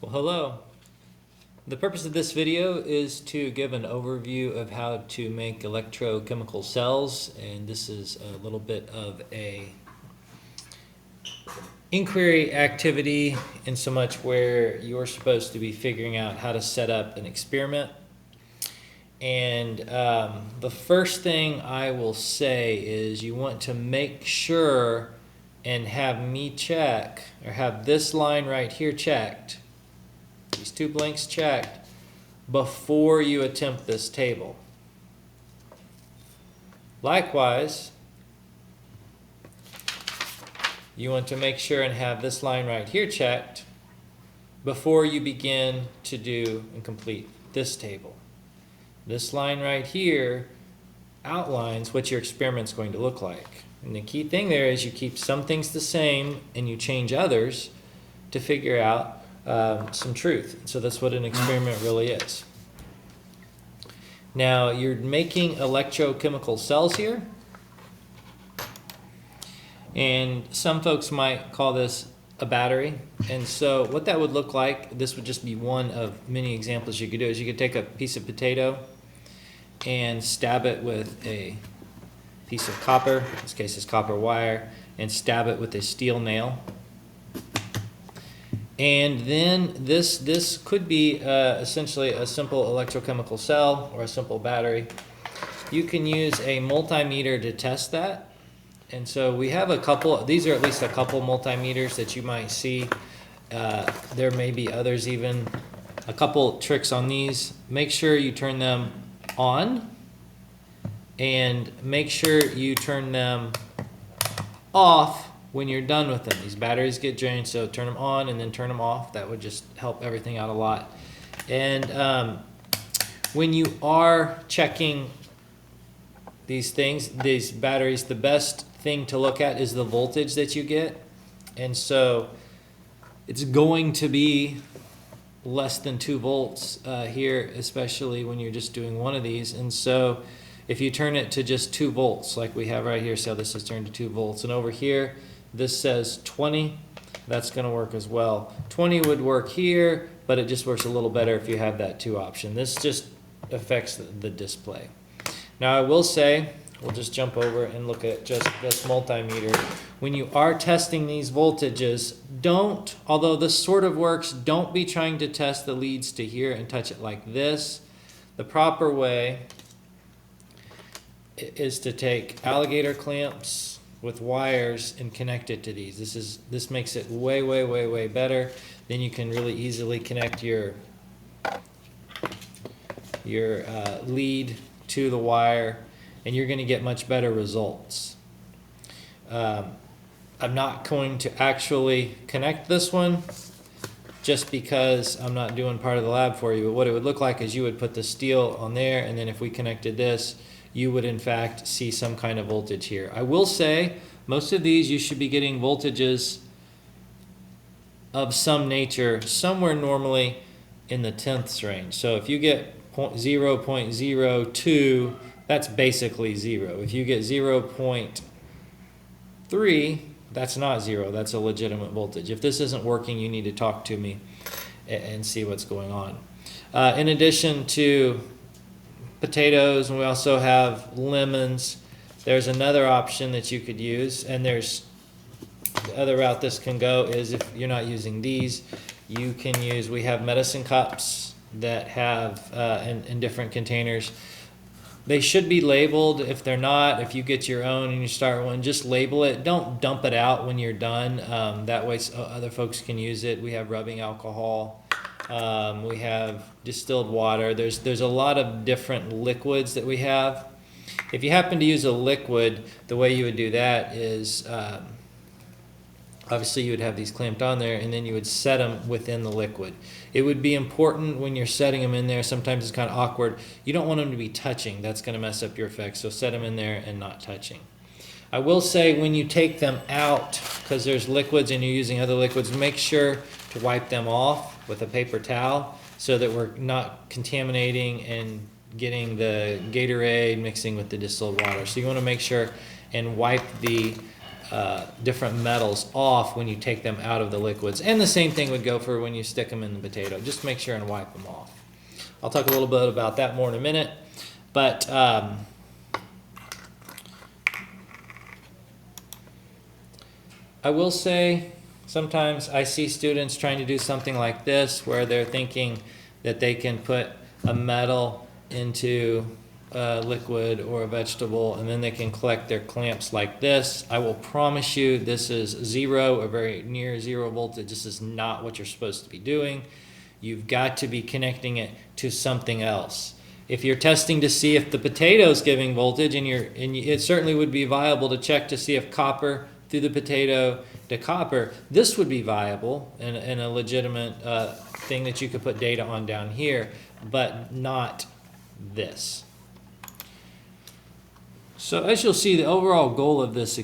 Well, hello. The purpose of this video is to give an overview of how to make electrochemical cells, and this is a little bit of a inquiry activity in so much where you're supposed to be figuring out how to set up an experiment. And the first thing I will say is you want to make sure and have me check, or have this line right here checked, these two blanks checked, before you attempt this table. Likewise, you want to make sure and have this line right here checked before you begin to do and complete this table. This line right here outlines what your experiment's going to look like. And the key thing there is you keep some things the same and you change others to figure out some truth. So that's what an experiment really is. Now you're making electrochemical cells here, and some folks might call this a battery. And so what that would look like, this would just be one of many examples you could do, is you could take a piece of potato and stab it with a piece of copper, in this case it's copper wire, and stab it with a steel nail. And then this could be essentially a simple electrochemical cell or a simple battery. You can use a multimeter to test that. And so we have a couple, these are at least a couple multimeters that you might see. There may be others even. A couple tricks on these: make sure you turn them on, and make sure you turn them off when you're done with them. These batteries get drained, so turn them on and then turn them off. That would just help everything out a lot. And when you are checking these things, these batteries, the best thing to look at is the voltage that you get. And so it's going to be less than 2 volts here, especially when you're just doing one of these. And so if you turn it to just 2 volts, like we have right here, so this is turned to 2 volts, and over here this says 20, that's going to work as well. 20 would work here, but it just works a little better if you have that 2 option. This just affects the display. Now I will say, we'll just jump over and look at just this multimeter. When you are testing these voltages, don't, although this sort of works, don't be trying to test the leads to here and touch it like this. The proper way is to take alligator clamps with wires and connect it to these. This makes it way better. Then you can really easily connect your lead to the wire, and you're going to get much better results. I'm not going to actually connect this one just because I'm not doing part of the lab for you, but what it would look like is you would put the steel on there, and then if we connected this, you would in fact see some kind of voltage here. I will say most of these you should be getting voltages of some nature somewhere normally in the tenths range. So if you get 0.02, that's basically 0. If you get 0.3, that's not 0, that's a legitimate voltage. If this isn't working, you need to talk to me and see what's going on. In addition to potatoes, and we also have lemons, there's another option that you could use, and there's the other route this can go is if you're not using these, you can use, we have medicine cups that have in different containers. They should be labeled. If they're not, if you get your own and you start one, just label it. Don't dump it out when you're done. That way other folks can use it. We have rubbing alcohol. We have distilled water. There's a lot of different liquids that we have. If you happen to use a liquid, the way you would do that is obviously you would have these clamped on there, and then you would set them within the liquid. It would be important when you're setting them in there, sometimes it's kind of awkward, you don't want them to be touching. That's going to mess up your effect, so set them in there and not touching. I will say when you take them out, because there's liquids and you're using other liquids, make sure to wipe them off with a paper towel so that we're not contaminating and getting the Gatorade mixing with the distilled water. So you want to make sure and wipe the different metals off when you take them out of the liquids. And the same thing would go for when you stick them in the potato. Just make sure and wipe them off. I'll talk a little bit about that more in a minute. But I will say, sometimes I see students trying to do something like this where they're thinking that they can put a metal into a liquid or a vegetable and then they can collect their clamps like this. I will promise you this is zero or very near zero voltage. This is not what you're supposed to be doing. You've got to be connecting it to something else. If you're testing to see if the potato is giving voltage, it certainly would be viable to check to see if copper through the potato to copper, this would be viable and a legitimate thing that you could put data on down here, but not this. So as you'll see, the overall goal of this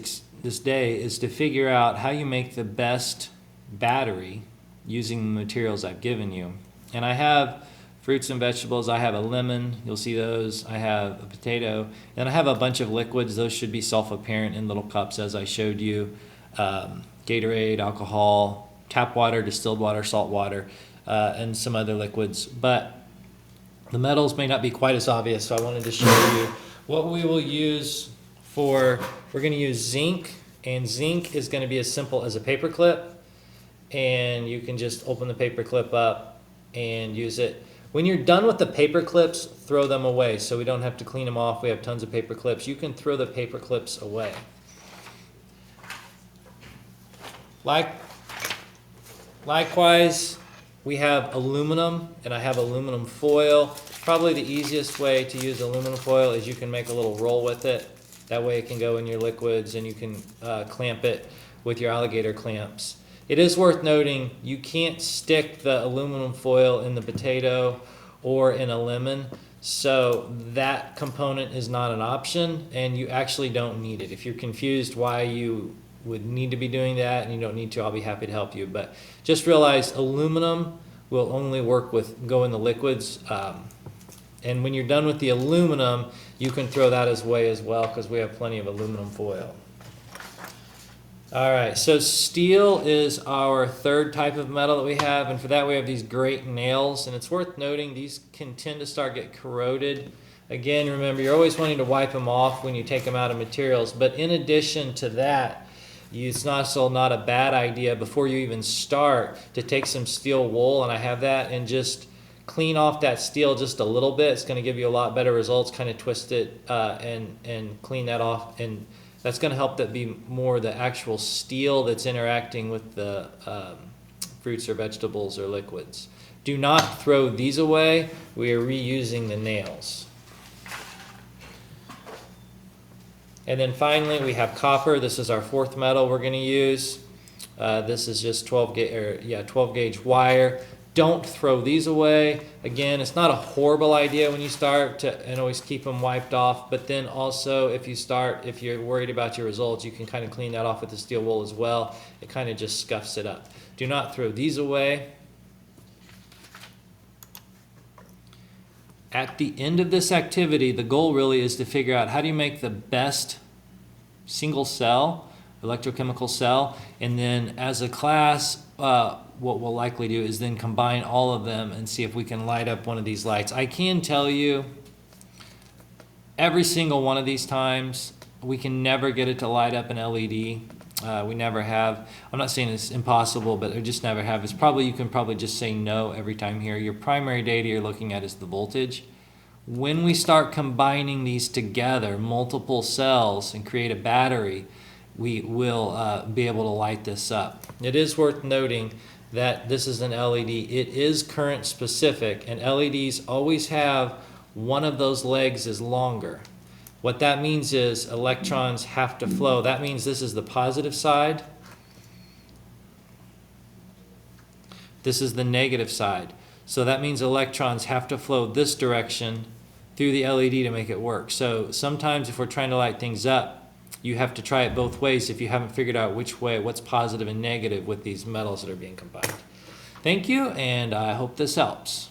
day is to figure out how you make the best battery using the materials I've given you. And I have fruits and vegetables. I have a lemon, you'll see those. I have a potato, and I have a bunch of liquids. Those should be self-apparent in little cups as I showed you. Gatorade, alcohol, tap water, distilled water, salt water, and some other liquids. But the metals may not be quite as obvious, so I wanted to show you what we will use for. We're going to use zinc, and zinc is going to be as simple as a paper clip, and you can just open the paper clip up and use it. When you're done with the paper clips, throw them away so we don't have to clean them off. We have tons of paper clips. You can throw the paper clips away. Likewise, we have aluminum, and I have aluminum foil. Probably the easiest way to use aluminum foil is you can make a little roll with it. That way it can go in your liquids and you can clamp it with your alligator clamps. It is worth noting you can't stick the aluminum foil in the potato or in a lemon, so that component is not an option and you actually don't need it. If you're confused why you would need to be doing that and you don't need to, I'll be happy to help you. But just realize aluminum will only work with go in the liquids. And when you're done with the aluminum, you can throw that away as well because we have plenty of aluminum foil. All right, so steel is our third type of metal that we have, and for that we have these great nails, and it's worth noting these can tend to start get corroded. Again, remember, you're always wanting to wipe them off when you take them out of materials, but in addition to that, it's also not a bad idea before you even start to take some steel wool, and I have that, and just clean off that steel just a little bit. It's going to give you a lot better results. Kind of twist it and clean that off, and that's going to help that be more the actual steel that's interacting with the fruits or vegetables or liquids. Do not throw these away. We are reusing the nails. And then finally we have copper. This is our fourth metal we're going to use. This is just 12 gauge wire. Don't throw these away. Again, it's not a horrible idea when you start and always keep them wiped off, but then also if you're worried about your results, you can kind of clean that off with the steel wool as well. It kind of just scuffs it up. Do not throw these away. At the end of this activity, the goal really is to figure out how do you make the best single cell, electrochemical cell, and then as a class, what we'll likely do is then combine all of them and see if we can light up one of these lights. I can tell you every single one of these times we can never get it to light up an LED. We never have. I'm not saying it's impossible, but we just never have. You can probably just say no every time here. Your primary data you're looking at is the voltage. When we start combining these together, multiple cells, and create a battery, we will be able to light this up. It is worth noting that this is an LED. It is current specific, and LEDs always have one of those legs is longer. What that means is electrons have to flow. That means this is the positive side. This is the negative side. So that means electrons have to flow this direction through the LED to make it work. So sometimes if we're trying to light things up, you have to try it both ways if you haven't figured out which way, what's positive and negative with these metals that are being combined. Thank you, and I hope this helps.